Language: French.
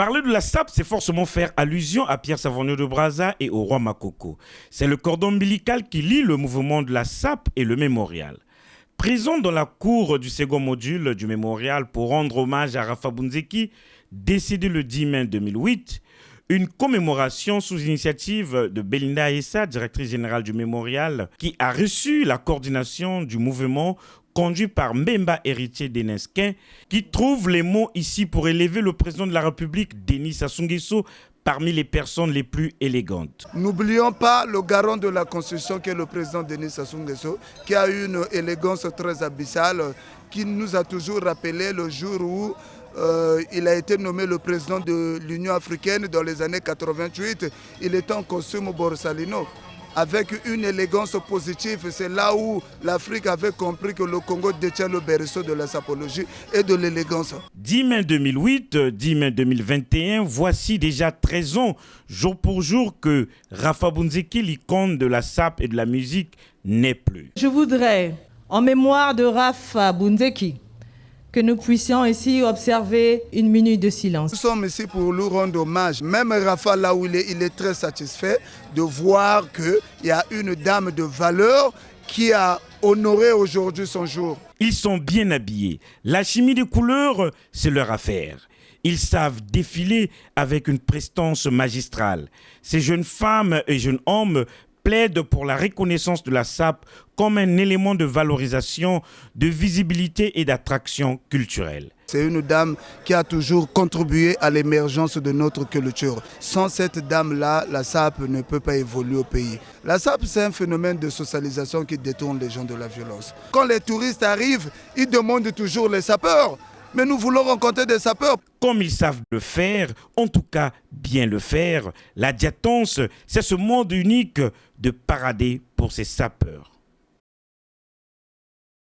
Parler de la SAP, c'est forcément faire allusion à Pierre Savonnier de Brazza et au roi Makoko. C'est le cordon ombilical qui lie le mouvement de la SAP et le mémorial. Présent dans la cour du second module du mémorial pour rendre hommage à Rapha Bunzeki, décédé le 10 mai 2008, une commémoration sous initiative de Belinda Essa, directrice générale du mémorial, qui a reçu la coordination du mouvement conduit par Mbemba, héritier d'Enesquin, qui trouve les mots ici pour élever le président de la République, Denis Sassou Nguesso, parmi les personnes les plus élégantes. N'oublions pas le garant de la Constitution qui est le président Denis Sassou Nguesso, qui a eu une élégance très abyssale, qui nous a toujours rappelé le jour où il a été nommé le président de l'Union africaine dans les années 88. Il était en costume borsalino, avec une élégance positive. C'est là où l'Afrique avait compris que le Congo détient le berceau de la sapologie et de l'élégance. 10 mai 2008, 10 mai 2021, voici déjà 13 ans, jour pour jour, que Rapha Bunzeki, l'icône de la SAP et de la musique, n'est plus. Je voudrais, en mémoire de Rapha Bunzeki, que nous puissions ici observer une minute de silence. Nous sommes ici pour lui rendre hommage. Même Rapha, là où il est très satisfait de voir qu'il y a une dame de valeur qui a honoré aujourd'hui son jour. Ils sont bien habillés. La chimie des couleurs, c'est leur affaire. Ils savent défiler avec une prestance magistrale. Ces jeunes femmes et jeunes hommes plaide pour la reconnaissance de la SAP comme un élément de valorisation, de visibilité et d'attraction culturelle. C'est une dame qui a toujours contribué à l'émergence de notre culture. Sans cette dame-là, la SAP ne peut pas évoluer au pays. La SAP, c'est un phénomène de socialisation qui détourne les gens de la violence. Quand les touristes arrivent, ils demandent toujours les sapeurs. Mais nous voulons rencontrer des sapeurs. Comme ils savent le faire, en tout cas bien le faire, la diatance, c'est ce mode unique de parader pour ces sapeurs.